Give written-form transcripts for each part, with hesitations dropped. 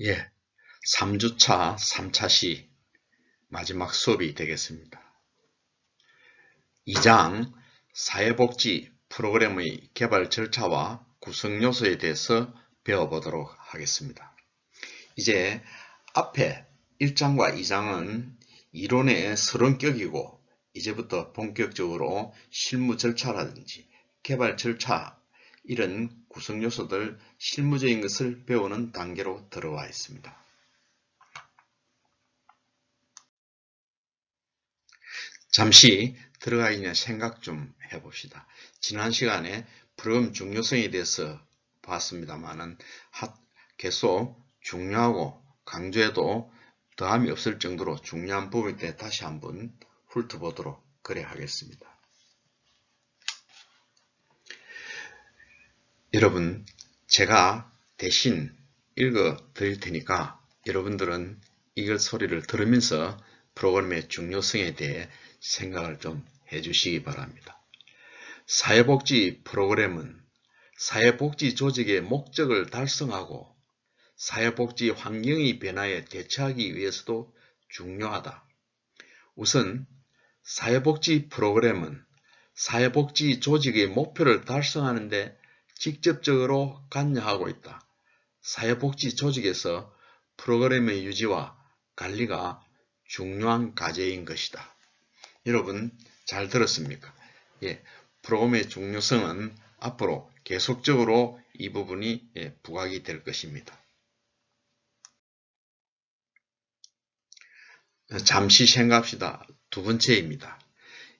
예, 3주차 3차 시 마지막 수업이 되겠습니다. 2장 사회복지 프로그램의 개발 절차와 구성 요소에 대해서 배워보도록 하겠습니다. 이제 앞에 1장과 2장은 이론의 서론격이고 이제부터 본격적으로 실무 절차라든지 개발 절차 이런 구성 요소들 실무적인 것을 배우는 단계로 들어와 있습니다. 잠시 들어가기 전에 생각 좀 해봅시다. 지난 시간에 프로그램 중요성에 대해서 봤습니다만은 계속 중요하고 강조해도 더함이 없을 정도로 중요한 부분일 때 다시 한번 훑어보도록 그래 하겠습니다. 여러분, 제가 대신 읽어 드릴 테니까 여러분들은 이걸 소리를 들으면서 프로그램의 중요성에 대해 생각을 좀 해주시기 바랍니다. 사회복지 프로그램은 사회복지 조직의 목적을 달성하고 사회복지 환경의 변화에 대처하기 위해서도 중요하다. 우선 사회복지 프로그램은 사회복지 조직의 목표를 달성하는 데 직접적으로 관여하고 있다. 사회복지 조직에서 프로그램의 유지와 관리가 중요한 과제인 것이다. 여러분 잘 들었습니까? 예, 프로그램의 중요성은 앞으로 계속적으로 이 부분이 부각이 될 것입니다. 잠시 생각합시다. 두 번째입니다.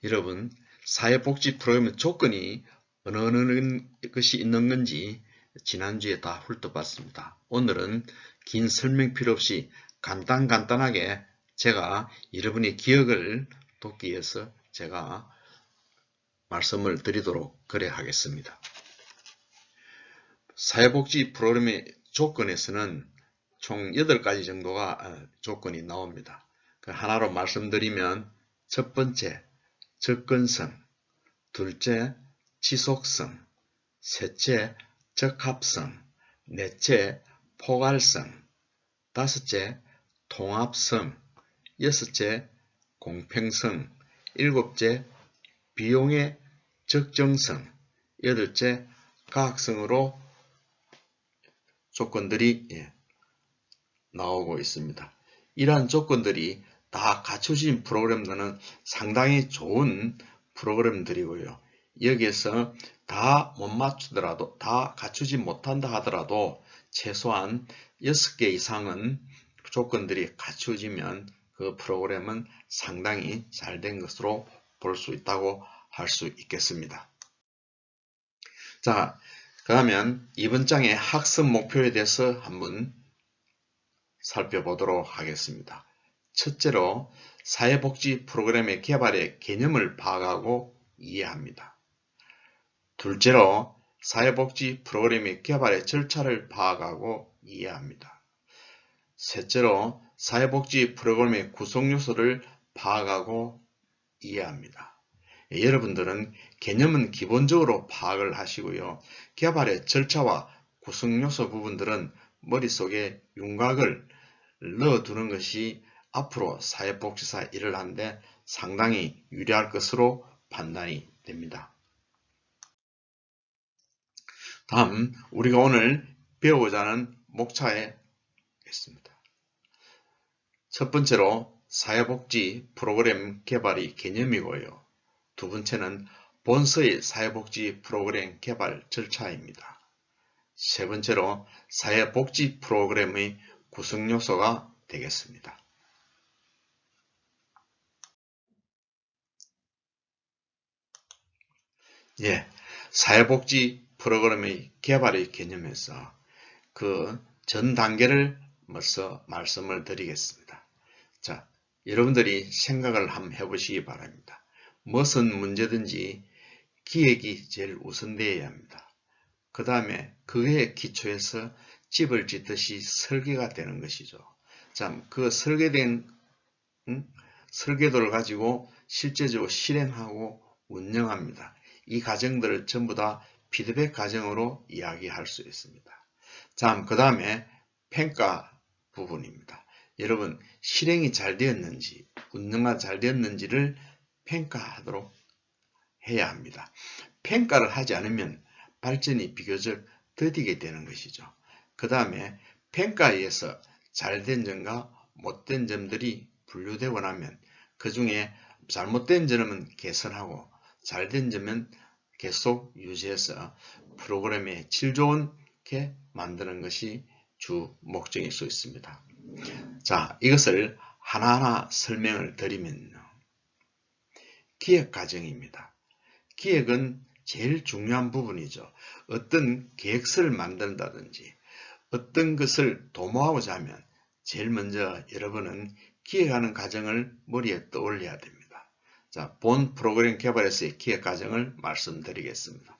여러분 사회복지 프로그램의 조건이 어느 것이 있는 건지 지난주에 다 훑어봤습니다. 오늘은 긴 설명 필요 없이 간단하게 제가 여러분의 기억을 돕기 위해서 제가 말씀을 드리도록 그래 하겠습니다. 사회복지 프로그램의 조건에서는 총 8가지 정도가 조건이 나옵니다. 하나로 말씀드리면 첫 번째, 접근성, 둘째, 지속성, 셋째, 적합성, 넷째, 포괄성, 다섯째, 통합성, 여섯째, 공평성, 일곱째, 비용의 적정성, 여덟째, 가학성으로 조건들이 나오고 있습니다. 이러한 조건들이 다 갖춰진 프로그램들은 상당히 좋은 프로그램들이고요. 여기에서 다 못 맞추더라도 다 갖추지 못한다 하더라도 최소한 6개 이상은 조건들이 갖춰지면 그 프로그램은 상당히 잘 된 것으로 볼 수 있다고 할 수 있겠습니다. 자, 그러면 이번 장의 학습 목표에 대해서 한번 살펴보도록 하겠습니다. 첫째로 사회복지 프로그램의 개발의 개념을 파악하고 이해합니다. 둘째로 사회복지 프로그램의 개발의 절차를 파악하고 이해합니다. 셋째로 사회복지 프로그램의 구성 요소를 파악하고 이해합니다. 여러분들은 개념은 기본적으로 파악을 하시고요. 개발의 절차와 구성 요소 부분들은 머릿속에 윤곽을 넣어두는 것이 앞으로 사회복지사 일을 하는데 상당히 유리할 것으로 판단이 됩니다. 다음 우리가 오늘 배우고자 하는 목차에 있습니다. 첫 번째로 사회복지 프로그램 개발의 개념이고요. 두 번째는 본서의 사회복지 프로그램 개발 절차입니다. 세 번째로 사회복지 프로그램의 구성 요소가 되겠습니다. 사회복지 프로그램의 개발의 개념에서 그 전 단계를 먼저 말씀을 드리겠습니다. 자, 여러분들이 생각을 한번 해보시기 바랍니다. 무슨 문제든지 기획이 제일 우선되어야 합니다. 그 다음에 그에 기초해서 집을 짓듯이 설계가 되는 것이죠. 자, 그 설계된 설계도를 가지고 실제적으로 실행하고 운영합니다. 이 과정들을 전부 다 피드백 과정으로 이야기할 수 있습니다. 자, 그 다음에 평가 부분입니다. 여러분, 실행이 잘 되었는지, 운영가 잘 되었는지를 평가하도록 해야 합니다. 평가를 하지 않으면 발전이 비교적 더디게 되는 것이죠. 그 다음에 평가에 의해서 잘된 점과 못된 점들이 분류되고 나면 그 중에 잘못된 점은 개선하고 잘된 점은 계속 유지해서 프로그램의 질 좋게 만드는 것이 주 목적일 수 있습니다. 자, 이것을 하나하나 설명을 드리면요. 기획 과정입니다. 기획은 제일 중요한 부분이죠. 어떤 계획서를 만든다든지 어떤 것을 도모하고자 하면 제일 먼저 여러분은 기획하는 과정을 머리에 떠올려야 됩니다. 자, 본 프로그램 개발에서의 기획 과정을 말씀드리겠습니다.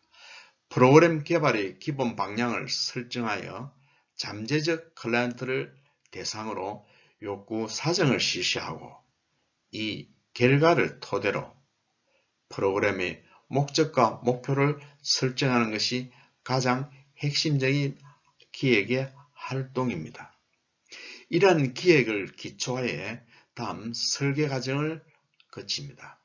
프로그램 개발의 기본 방향을 설정하여 잠재적 클라이언트를 대상으로 욕구 사정을 실시하고 이 결과를 토대로 프로그램의 목적과 목표를 설정하는 것이 가장 핵심적인 기획의 활동입니다. 이러한 기획을 기초하에 다음 설계 과정을 거칩니다.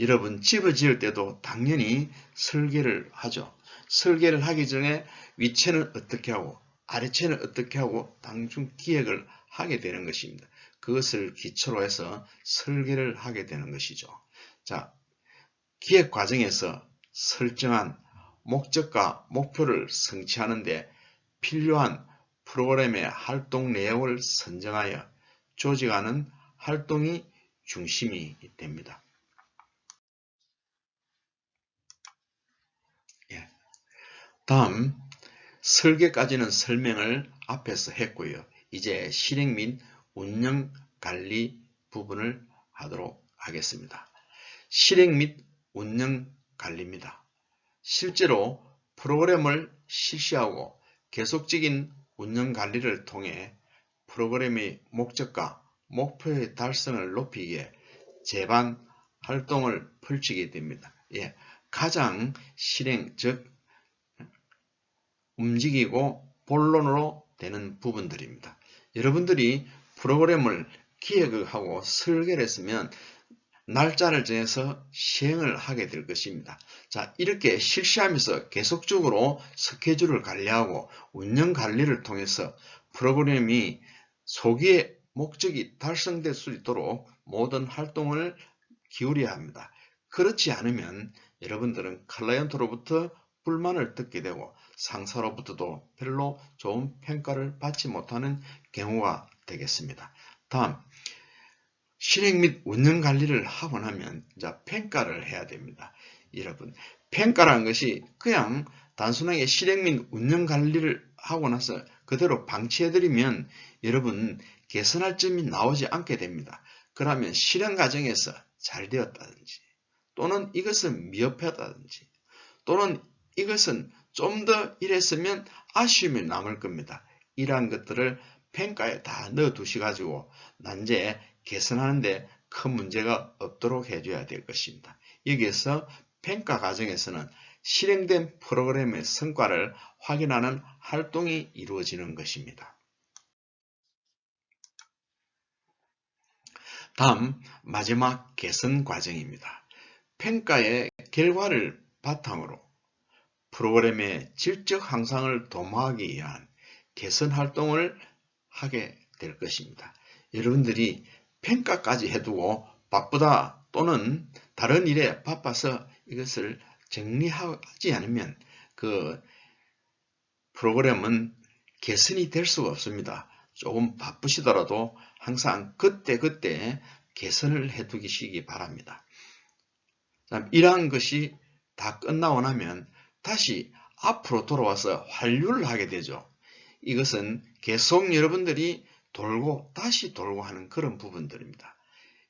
여러분 집을 지을 때도 당연히 설계를 하죠. 설계를 하기 전에 위치는 어떻게 하고 아래체는 어떻게 하고 당중 기획을 하게 되는 것입니다. 그것을 기초로 해서 설계를 하게 되는 것이죠. 자, 기획 과정에서 설정한 목적과 목표를 성취하는 데 필요한 프로그램의 활동 내역을 선정하여 조직하는 활동이 중심이 됩니다. 다음 설계까지는 설명을 앞에서 했고요. 이제 실행 및 운영 관리 부분을 하도록 하겠습니다. 실행 및 운영 관리입니다. 실제로 프로그램을 실시하고 계속적인 운영 관리를 통해 프로그램의 목적과 목표의 달성을 높이기 위해 제반 활동을 펼치게 됩니다. 가장 실행, 즉 움직이고 본론으로 되는 부분들입니다. 여러분들이 프로그램을 기획하고 설계를 했으면 날짜를 정해서 시행을 하게 될 것입니다. 자, 이렇게 실시하면서 계속적으로 스케줄을 관리하고 운영 관리를 통해서 프로그램이 소기의 목적이 달성될 수 있도록 모든 활동을 기울여야 합니다. 그렇지 않으면 여러분들은 클라이언트로부터 불만을 듣게 되고 상사로부터도 별로 좋은 평가를 받지 못하는 경우가 되겠습니다. 다음, 실행 및 운영 관리를 하고 나면 이제 평가를 해야 됩니다. 여러분, 평가라는 것이 그냥 단순하게 실행 및 운영 관리를 하고 나서 그대로 방치해드리면 여러분 개선할 점이 나오지 않게 됩니다. 그러면 실행 과정에서 잘 되었다든지 또는 이것은 미흡하다든지 또는 이것은 좀 더 이랬으면 아쉬움이 남을 겁니다. 이러한 것들을 평가에 다 넣어두셔가지고 난제 개선하는데 큰 문제가 없도록 해줘야 될 것입니다. 여기에서 평가 과정에서는 실행된 프로그램의 성과를 확인하는 활동이 이루어지는 것입니다. 다음 마지막 개선 과정입니다. 평가의 결과를 바탕으로 프로그램의 질적 향상을 도모하기 위한 개선 활동을 하게 될 것입니다. 여러분들이 평가까지 해두고 바쁘다 또는 다른 일에 바빠서 이것을 정리하지 않으면 그 프로그램은 개선이 될 수가 없습니다. 조금 바쁘시더라도 항상 그때그때 개선을 해두시기 바랍니다. 이러한 것이 다 끝나고 나면 다시 앞으로 돌아와서 환류를 하게 되죠. 이것은 계속 여러분들이 돌고 다시 돌고 하는 그런 부분들입니다.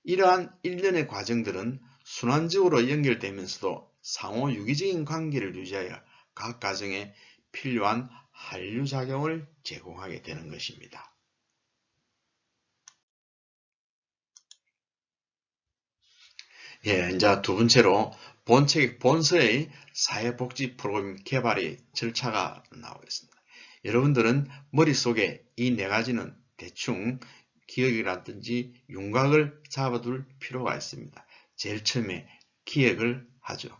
이러한 일련의 과정들은 순환적으로 연결되면서도 상호 유기적인 관계를 유지하여 각 과정에 필요한 한류작용을 제공하게 되는 것입니다. 이제 두 번째로 본서의 사회복지 프로그램 개발의 절차가 나오겠습니다. 여러분들은 머릿속에 이 네 가지는 대충 기억이라든지 윤곽을 잡아둘 필요가 있습니다. 제일 처음에 기억을 하죠.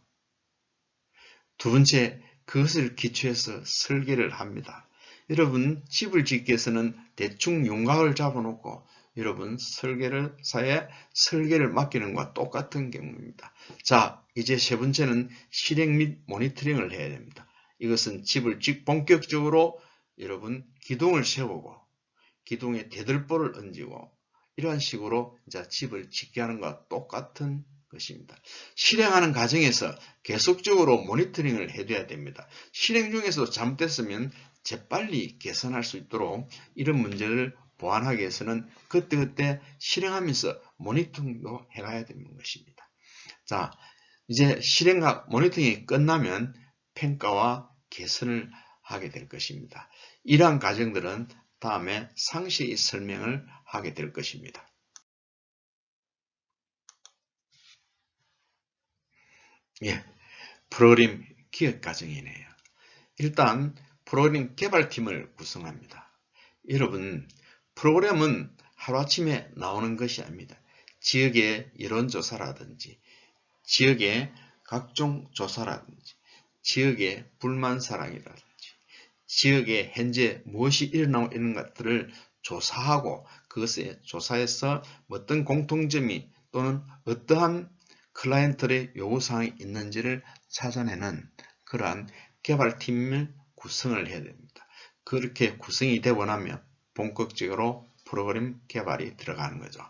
두 번째, 그것을 기초해서 설계를 합니다. 여러분 집을 짓기 위해서는 대충 윤곽을 잡아놓고 여러분 설계사에 설계를 맡기는 것과 똑같은 경우입니다. 자, 이제 세 번째는 실행 및 모니터링을 해야 됩니다. 이것은 집을 본격적으로 여러분 기둥을 세우고 기둥에 대들보를 얹고 이러한 식으로 이제 집을 짓게 하는 것과 똑같은 것입니다. 실행하는 과정에서 계속적으로 모니터링을 해줘야 됩니다. 실행 중에서도 잘못됐으면 재빨리 개선할 수 있도록 이런 문제를 보완하기 위해서는 그때그때 실행하면서 모니터링도 해가야 되는 것입니다. 자, 이제 실행과 모니터링이 끝나면 평가와 개선을 하게 될 것입니다. 이러한 과정들은 다음에 상세히 설명을 하게 될 것입니다. 예, 프로그램 기획 과정이네요. 일단 프로그램 개발팀을 구성합니다. 여러분, 프로그램은 하루아침에 나오는 것이 아닙니다. 지역의 여론조사라든지 지역의 각종 조사라든지 지역의 불만사항이라든지 지역에 현재 무엇이 일어나고 있는 것들을 조사하고 그것에 조사해서 어떤 공통점이 또는 어떠한 클라이언트의 요구사항이 있는지를 찾아내는 그러한 개발팀을 구성을 해야 됩니다. 그렇게 구성이 되고 나면 본격적으로 프로그램 개발이 들어가는 거죠.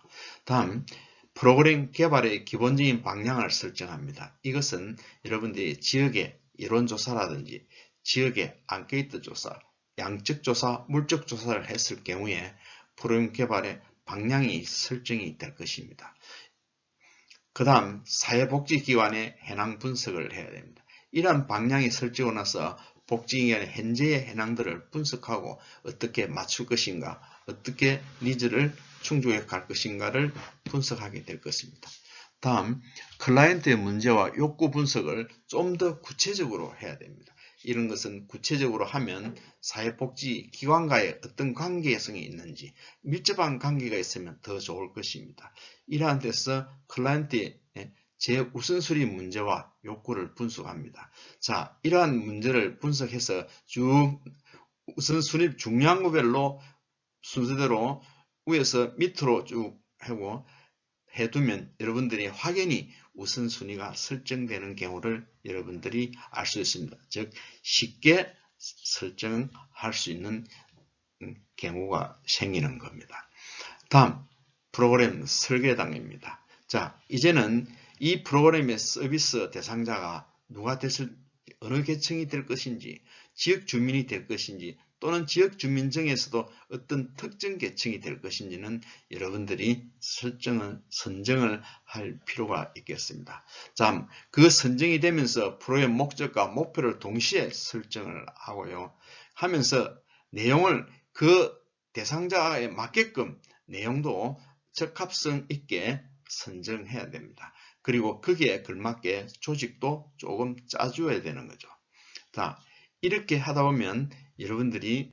다음, 프로그램 개발의 기본적인 방향을 설정합니다. 이것은 여러분들이 지역의 여론조사라든지 지역의 앙케이트 조사, 양적 조사, 물적 조사를 했을 경우에 프로그램 개발의 방향이 설정이 될 것입니다. 그 다음 사회복지기관의 현황 분석을 해야 됩니다. 이러한 방향이 설정하고 나서 복지기관의 현재의 현황들을 분석하고 어떻게 맞출 것인가, 어떻게 니즈를 충족해 갈 것인가를 분석하게 될 것입니다. 다음, 클라이언트의 문제와 욕구 분석을 좀 더 구체적으로 해야 됩니다. 이런 것은 구체적으로 하면 사회복지기관과의 어떤 관계성이 있는지 밀접한 관계가 있으면 더 좋을 것입니다. 이러한 데서 클라이언트의 제 우선순위 문제와 욕구를 분석합니다. 자, 이러한 문제를 분석해서 쭉 우선순위 중요한 구별로 순서대로 위에서 밑으로 쭉 하고 해두면 여러분들이 확연히 우선순위가 설정되는 경우를 여러분들이 알 수 있습니다. 즉 쉽게 설정할 수 있는 경우가 생기는 겁니다. 다음 프로그램 설계당입니다. 자, 이제는 이 프로그램의 서비스 대상자가 누가 됐을 어느 계층이 될 것인지 지역 주민이 될 것인지 또는 지역 주민정에서도 어떤 특정 계층이 될 것인지는 여러분들이 선정을 할 필요가 있겠습니다. 자, 그 선정이 되면서 프로그램 목적과 목표를 동시에 설정을 하고요. 하면서 내용을 그 대상자에 맞게끔 내용도 적합성 있게 선정해야 됩니다. 그리고 거기에 걸맞게 조직도 조금 짜줘야 되는 거죠. 자, 이렇게 하다 보면 여러분들이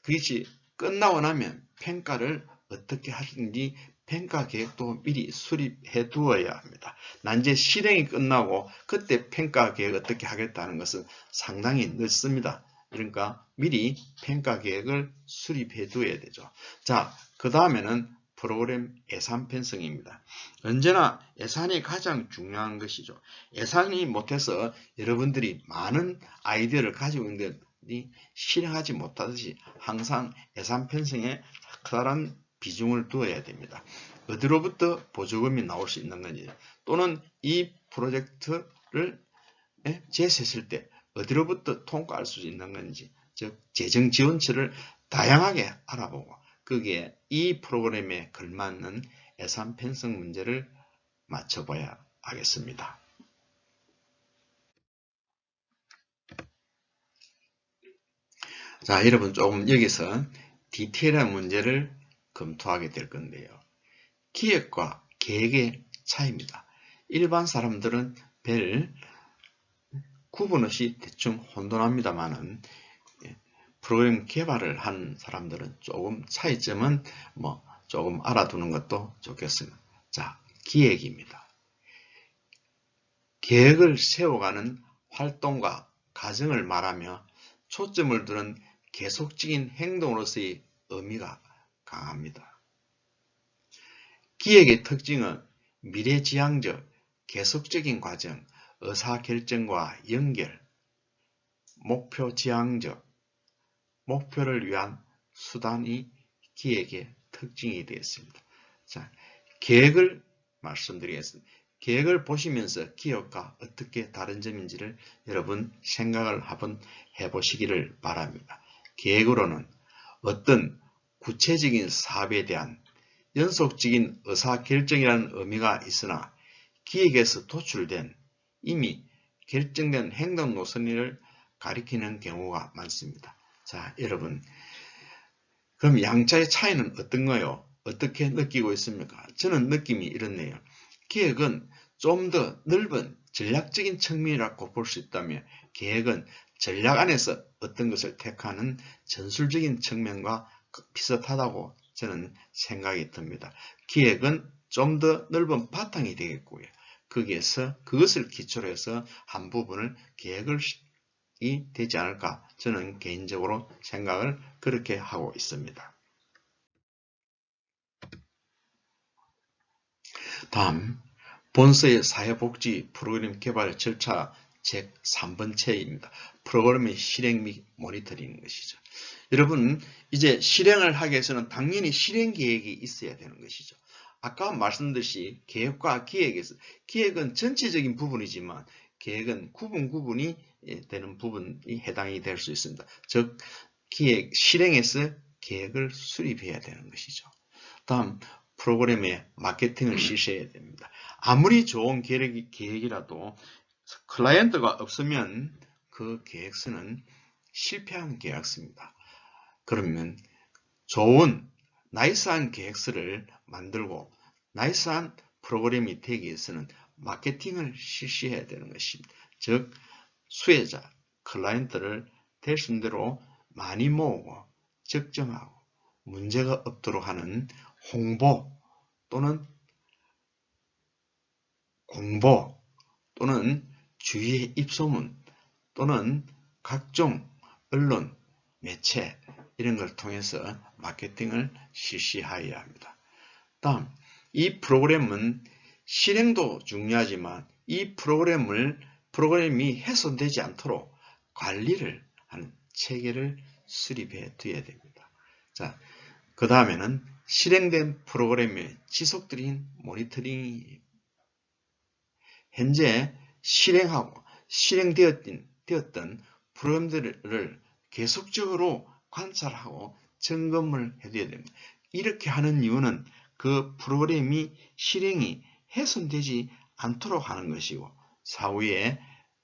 그것이 끝나고 나면 평가를 어떻게 하시는지 평가 계획도 미리 수립해 두어야 합니다. 난제 실행이 끝나고 그때 평가 계획 어떻게 하겠다는 것은 상당히 늦습니다. 그러니까 미리 평가 계획을 수립해 두어야 되죠. 자, 그 다음에는 프로그램 예산 편성입니다. 언제나 예산이 가장 중요한 것이죠. 예산이 못해서 여러분들이 많은 아이디어를 가지고 있는데 실행하지 못하듯이 항상 예산 편성에 커다란 비중을 두어야 됩니다. 어디로부터 보조금이 나올 수 있는 건지 또는 이 프로젝트를 제시했을 때 어디로부터 통과할 수 있는 건지 즉 재정 지원처를 다양하게 알아보고 거기에 이 프로그램에 걸맞는 예산 편성 문제를 맞춰봐야 하겠습니다. 자, 여러분 조금 여기서 디테일한 문제를 검토하게 될 건데요. 기획과 계획의 차이입니다. 일반 사람들은 별 구분 없이 대충 혼돈합니다만은 프로그램 개발을 한 사람들은 조금 차이점은 조금 알아두는 것도 좋겠습니다. 자, 기획입니다. 계획을 세워가는 활동과 과정을 말하며 초점을 두는 계속적인 행동으로서의 의미가 강합니다. 기획의 특징은 미래지향적, 계속적인 과정, 의사결정과 연결, 목표지향적, 목표를 위한 수단이 기획의 특징이 되었습니다. 자, 계획을 말씀드리겠습니다. 계획을 보시면서 기업과 어떻게 다른 점인지를 여러분 생각을 한번 해보시기를 바랍니다. 계획으로는 어떤 구체적인 사업에 대한 연속적인 의사결정이라는 의미가 있으나 기획에서 도출된 이미 결정된 행동 노선을 가리키는 경우가 많습니다. 자, 여러분, 그럼 양자의 차이는 어떤가요? 어떻게 느끼고 있습니까? 저는 느낌이 이렇네요. 기획은 좀 더 넓은 전략적인 측면이라고 볼 수 있다면 계획은 전략 안에서 어떤 것을 택하는 전술적인 측면과 비슷하다고 저는 생각이 듭니다. 기획은 좀 더 넓은 바탕이 되겠고요. 거기에서 그것을 기초로 해서 한 부분을 계획을 되지 않을까 저는 개인적으로 생각을 그렇게 하고 있습니다. 다음, 본서의 사회복지 프로그램 개발 절차 제3번째입니다. 프로그램의 실행 및 모니터링 것이죠. 여러분, 이제 실행을 하기 위해서는 당연히 실행 계획이 있어야 되는 것이죠. 아까 말씀드렸듯이 계획과 기획에서 기획은 전체적인 부분이지만 계획은 구분이 되는 부분이 해당이 될 수 있습니다. 즉 기획 실행에서 계획을 수립해야 되는 것이죠. 다음 프로그램의 마케팅을 실시해야 됩니다. 아무리 좋은 계획이라도 클라이언트가 없으면 그 계획서는 실패한 계획서입니다. 그러면 좋은 나이스한 계획서를 만들고 나이스한 프로그램이 되기 위해서는 마케팅을 실시해야 되는 것입니다. 즉 수혜자, 클라이언트를 대순대로 많이 모으고 적정하고 문제가 없도록 하는 홍보 또는 공보 또는 주위의 입소문 또는 각종 언론, 매체 이런 걸 통해서 마케팅을 실시하여야 합니다. 다음, 이 프로그램은 실행도 중요하지만 이 프로그램이 훼손되지 않도록 관리를 하는 체계를 수립해 두어야 됩니다. 자, 그 다음에는 실행된 프로그램의 지속적인 모니터링이 현재 실행하고 실행되었던 프로그램들을 계속적으로 관찰하고 점검을 해둬야 됩니다. 이렇게 하는 이유는 그 프로그램이 실행이 훼손되지 않도록 하는 것이고 사후에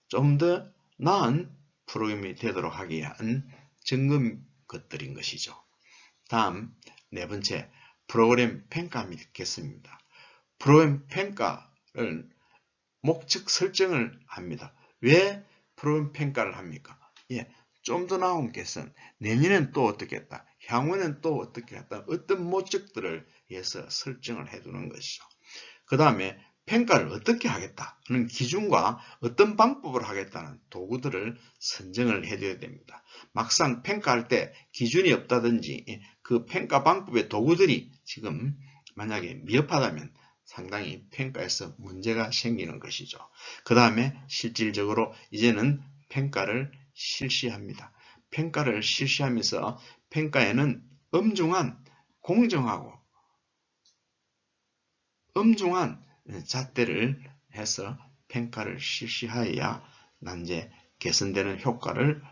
좀 더 나은 프로그램이 되도록 하기 위한 점검 것들인 것이죠. 다음 네 번째, 프로그램 평가입니다. 프로그램 평가를 목적 설정을 합니다. 왜 프로그램 평가를 합니까? 좀 더 나은 개선, 내년엔 또 어떻게 했다, 향후에는 또 어떻게 했다, 어떤 목적들을 위해서 설정을 해두는 것이죠. 그 다음에 평가를 어떻게 하겠다는 기준과 어떤 방법을 하겠다는 도구들을 선정을 해둬야 됩니다. 막상 평가할 때 기준이 없다든지 그 평가 방법의 도구들이 지금 만약에 미흡하다면 상당히 평가에서 문제가 생기는 것이죠. 그 다음에 실질적으로 이제는 평가를 실시합니다. 평가를 실시하면서 평가에는 엄중한 공정하고 엄중한 잣대를 해서 평가를 실시하여야 난제 개선되는 효과를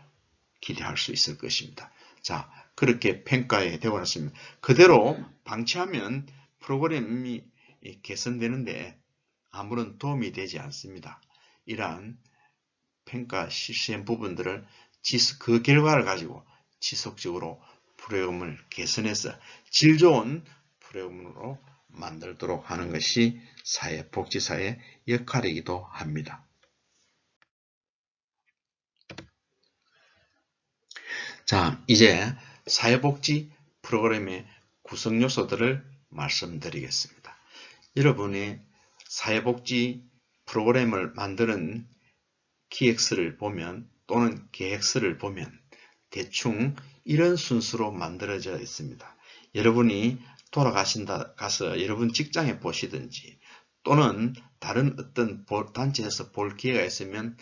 기대할 수 있을 것입니다. 자, 그렇게 평가에 되고 났습니다. 그대로 방치하면 프로그램이 개선되는데 아무런 도움이 되지 않습니다. 이러한 평가 실시한 부분들을 그 결과를 가지고 지속적으로 프로그램을 개선해서 질 좋은 프로그램으로 만들도록 하는 것이 복지사의 역할이기도 합니다. 자, 이제 사회복지 프로그램의 구성 요소들을 말씀드리겠습니다. 여러분이 사회복지 프로그램을 만드는 기획서를 보면 또는 계획서를 보면 대충 이런 순서로 만들어져 있습니다. 여러분이 돌아가신다 가서 여러분 직장에 보시든지 또는 다른 어떤 단체에서 볼 기회가 있으면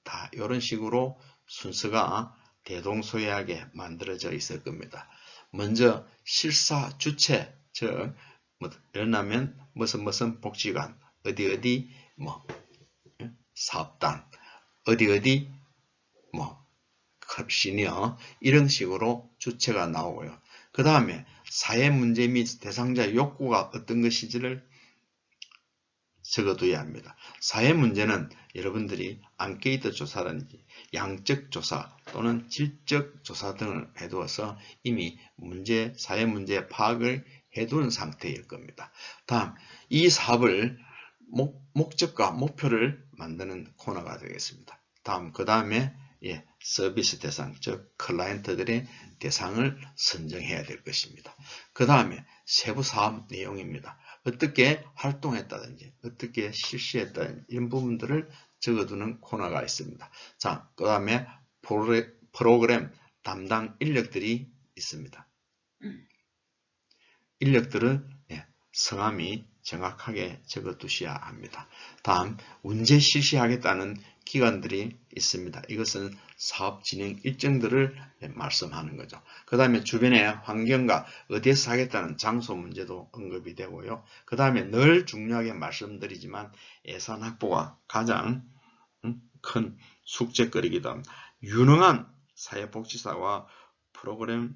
다 이런 식으로 순서가 대동소이하게 만들어져 있을 겁니다. 먼저 실사 주체, 즉 예를 들면 무슨 복지관, 어디 뭐 사업단, 어디 뭐 시니어 이런 식으로 주체가 나오고요. 그 다음에 사회 문제 및 대상자의 욕구가 어떤 것인지를 적어둬야 합니다. 사회 문제는 여러분들이 앙케이트 조사라든지 양적 조사 또는 질적 조사 등을 해두어서 이미 사회 문제 파악을 해둔 상태일 겁니다. 다음, 이 사업을 목적과 목표를 만드는 코너가 되겠습니다. 다음, 그 다음에 서비스 대상, 즉 클라이언트들의 대상을 선정해야 될 것입니다. 그 다음에 세부 사업 내용입니다. 어떻게 활동했다든지 어떻게 실시했다든지 이런 부분들을 적어두는 코너가 있습니다. 자, 그 다음에 프로그램 담당 인력들이 있습니다. 인력들은 성함이 정확하게 적어두셔야 합니다. 다음, 언제 실시하겠다는 기관들이 있습니다. 이것은 사업 진행 일정들을 말씀하는 거죠. 그 다음에 주변의 환경과 어디에서 하겠다는 장소 문제도 언급이 되고요. 그 다음에 늘 중요하게 말씀드리지만 예산 확보가 가장 큰 숙제거리이기도 합니다. 유능한 사회복지사와 프로그램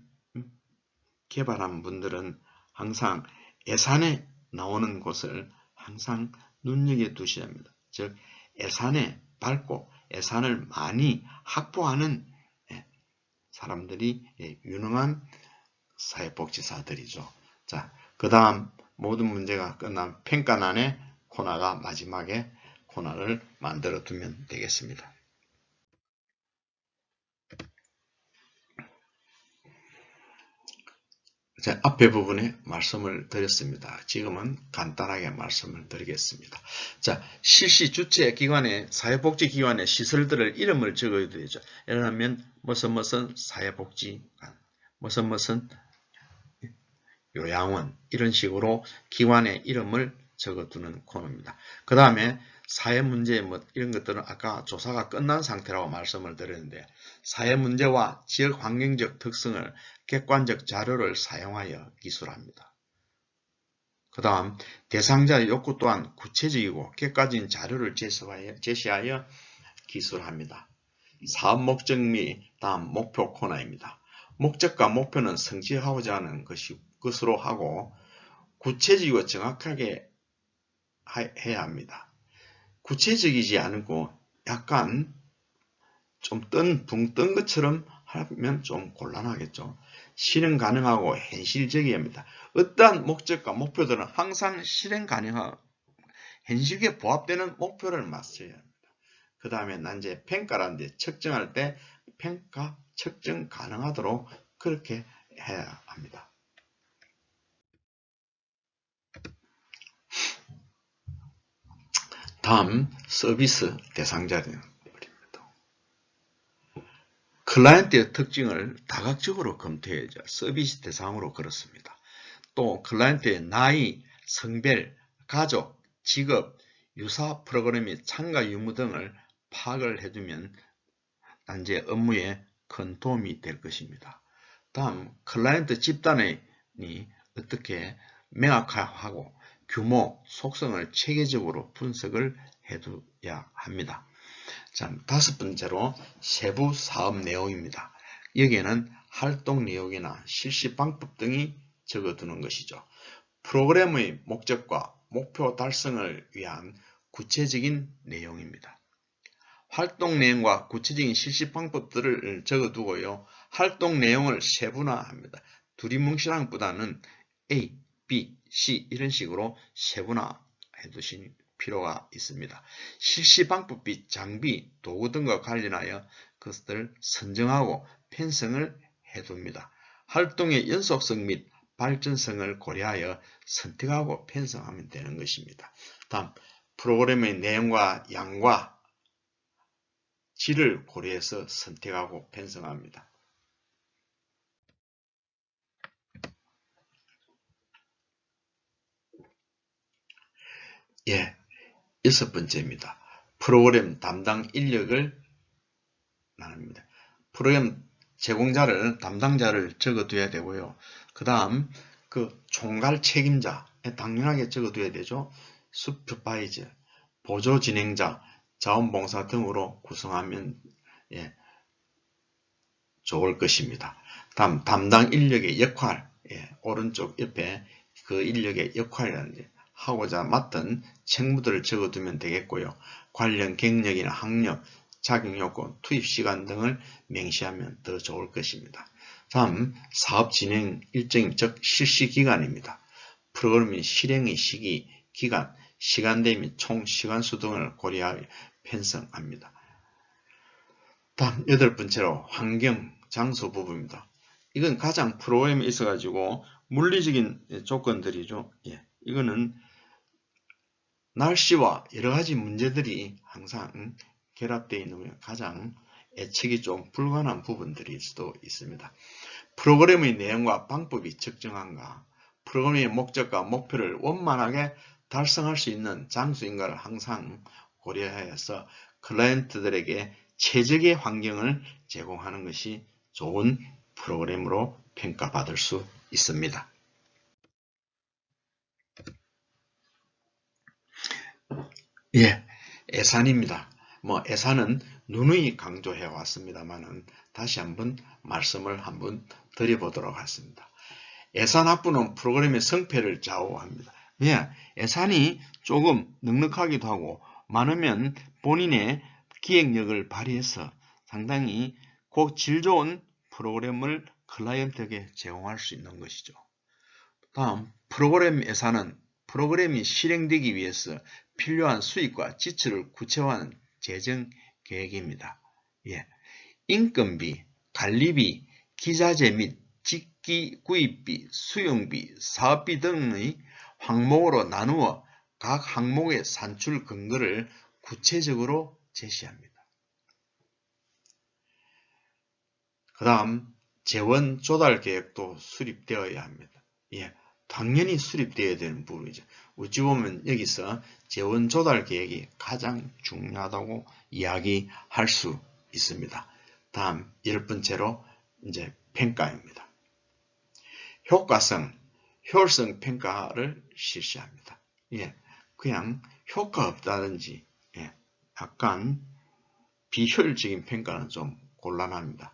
개발한 분들은 항상 예산에 나오는 곳을 항상 눈여겨두셔야 합니다. 즉 예산에 밝고 예산을 많이 확보하는 사람들이 유능한 사회복지사들이죠. 자, 그 다음 모든 문제가 끝난 평가란의 코너가 마지막에 코너를 만들어 두면 되겠습니다. 자, 앞에 부분에 말씀을 드렸습니다. 지금은 간단하게 말씀을 드리겠습니다. 자, 실시 주체 기관의 사회복지기관의 시설들을 이름을 적어야 되죠. 예를 들면 무슨 사회복지관, 무슨 요양원 이런 식으로 기관의 이름을 적어두는 코너입니다. 그 다음에 사회문제 이런 것들은 아까 조사가 끝난 상태라고 말씀을 드렸는데 사회문제와 지역환경적 특성을 객관적 자료를 사용하여 기술합니다. 그 다음 대상자의 욕구 또한 구체적이고 객관적인 자료를 제시하여 기술합니다. 사업 목적 및 다음 목표 코너입니다. 목적과 목표는 성취하고자 하는 것으로 하고 구체적이고 정확하게 해야 합니다. 구체적이지 않고 약간 좀 붕 뜬 것처럼 하면 좀 곤란하겠죠. 실행 가능하고 현실적이어야 합니다. 어떠한 목적과 목표들은 항상 실행 가능하고 현실에 부합되는 목표를 맞춰야 합니다. 그 다음에 난 이제 평가라는데 측정할 때 평가 측정 가능하도록 그렇게 해야 합니다. 다음 서비스 대상자입니다. 클라이언트의 특징을 다각적으로 검토해야죠. 서비스 대상으로 그렇습니다. 또 클라이언트의 나이, 성별, 가족, 직업, 유사 프로그램의 참가 유무 등을 파악을 해두면 단지 업무에 큰 도움이 될 것입니다. 다음 클라이언트 집단이 어떻게 명확하고 규모, 속성을 체계적으로 분석을 해둬야 합니다. 자, 다섯 번째로 세부 사업 내용입니다. 여기에는 활동 내용이나 실시 방법 등이 적어두는 것이죠. 프로그램의 목적과 목표 달성을 위한 구체적인 내용입니다. 활동 내용과 구체적인 실시 방법들을 적어두고요. 활동 내용을 세분화합니다. 두리뭉실한 것보다는 A, B, C 이런 식으로 세분화해 두실 필요가 있습니다. 실시 방법 및 장비, 도구 등과 관련하여 그것들을 선정하고 편성을 해둡니다. 활동의 연속성 및 발전성을 고려하여 선택하고 편성하면 되는 것입니다. 다음, 프로그램의 내용과 양과 질을 고려해서 선택하고 편성합니다. 예, 6번째입니다. 프로그램 담당 인력을 나눕니다. 프로그램 제공자를, 담당자를 적어둬야 되고요. 그 다음, 총괄 책임자, 당연하게 적어둬야 되죠. 슈퍼바이저, 보조 진행자, 자원봉사 등으로 구성하면 좋을 것입니다. 다음, 담당 인력의 역할, 오른쪽 옆에 그 인력의 역할이라는 하고자 맡은 책무들을 적어두면 되겠고요. 관련 경력이나 학력, 자격요건, 투입시간 등을 명시하면 더 좋을 것입니다. 다음, 사업 진행 일정, 즉 실시기간입니다. 프로그램의 실행의 시기, 기간, 시간대 및 총 시간수 등을 고려하여 편성합니다. 다음, 8번째로 환경, 장소 부분입니다. 이건 가장 프로그램에 있어가지고 물리적인 조건들이죠. 이거는 날씨와 여러가지 문제들이 항상 결합되어 있는 가장 예측이 좀 불가능한 부분들일 수도 있습니다. 프로그램의 내용과 방법이 적정한가, 프로그램의 목적과 목표를 원만하게 달성할 수 있는 장소인가를 항상 고려하여서 클라이언트들에게 최적의 환경을 제공하는 것이 좋은 프로그램으로 평가받을 수 있습니다. 예산입니다. 예산은 누누이 강조해 왔습니다만은 다시 한번 말씀을 한번 드려보도록 하겠습니다. 예산 확보는 프로그램의 성패를 좌우합니다. 예산이 조금 넉넉하기도 하고 많으면 본인의 기획력을 발휘해서 상당히 질 좋은 프로그램을 클라이언트에게 제공할 수 있는 것이죠. 다음, 프로그램 예산은 프로그램이 실행되기 위해서 필요한 수익과 지출을 구체화하는 재정 계획입니다. 인건비, 관리비, 기자재 및 직기 구입비, 수용비, 사업비 등의 항목으로 나누어 각 항목의 산출 근거를 구체적으로 제시합니다. 그 다음, 재원 조달 계획도 수립되어야 합니다. 당연히 수립되어야 되는 부분이죠. 어찌 보면 여기서 재원 조달 계획이 가장 중요하다고 이야기할 수 있습니다. 다음 10번째로 이제 평가입니다. 효과성, 효율성 평가를 실시합니다. 그냥 효과 없다든지 약간 비효율적인 평가는 좀 곤란합니다.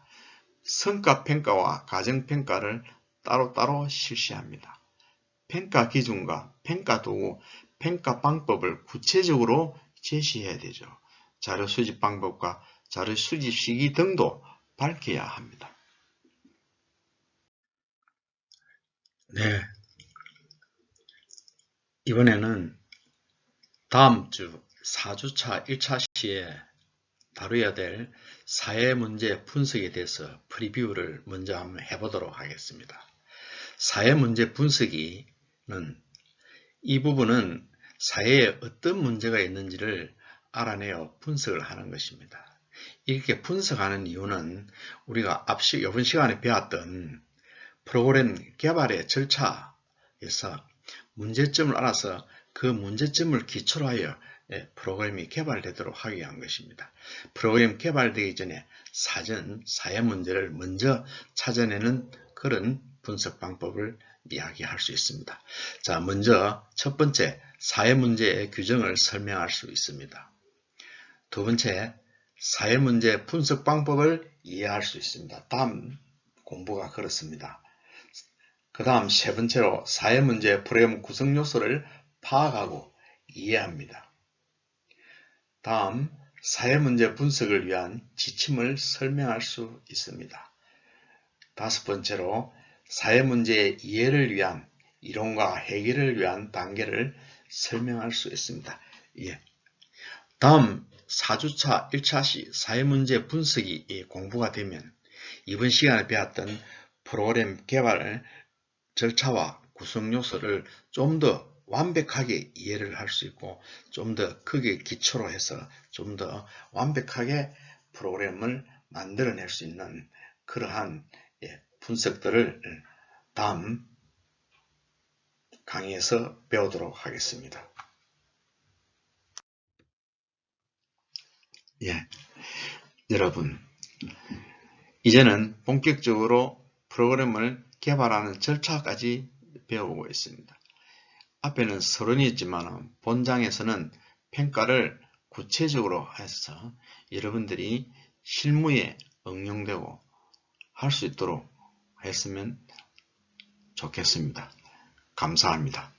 성과 평가와 과정 평가를 따로따로 실시합니다. 평가 기준과 평가 도구, 평가 방법을 구체적으로 제시해야 되죠. 자료 수집 방법과 자료 수집 시기 등도 밝혀야 합니다. 이번에는 다음 주 4주차 1차 시에 다루어야 될 사회문제 분석에 대해서 프리뷰를 먼저 한번 해보도록 하겠습니다. 사회문제 분석이 이 부분은 사회에 어떤 문제가 있는지를 알아내어 분석을 하는 것입니다. 이렇게 분석하는 이유는 우리가 이번 시간에 배웠던 프로그램 개발의 절차에서 문제점을 알아서 그 문제점을 기초로 하여 프로그램이 개발되도록 하기 위한 것입니다. 프로그램 개발되기 전에 사전 사회 문제를 먼저 찾아내는 그런 분석 방법을 이야기할 수 있습니다. 자, 먼저 첫 번째 사회 문제의 규정을 설명할 수 있습니다. 두 번째 사회 문제 분석 방법을 이해할 수 있습니다. 다음 공부가 그렇습니다. 그 다음 세 번째로 사회 문제 프로그램 구성 요소를 파악하고 이해합니다. 다음 사회 문제 분석을 위한 지침을 설명할 수 있습니다. 다섯 번째로 사회 문제의 이해를 위한 이론과 해결을 위한 단계를 설명할 수 있습니다. 다음 4주차 1차 시 사회 문제 분석이 공부가 되면 이번 시간에 배웠던 프로그램 개발 절차와 구성 요소를 좀 더 완벽하게 이해를 할 수 있고 좀 더 크게 기초로 해서 좀 더 완벽하게 프로그램을 만들어낼 수 있는 그러한 분석들을 다음 강의에서 배우도록 하겠습니다. 여러분, 이제는 본격적으로 프로그램을 개발하는 절차까지 배워보고 있습니다. 앞에는 서론이었지만 본장에서는 평가를 구체적으로 해서 여러분들이 실무에 응용되고 할 수 있도록 했으면 좋겠습니다. 감사합니다.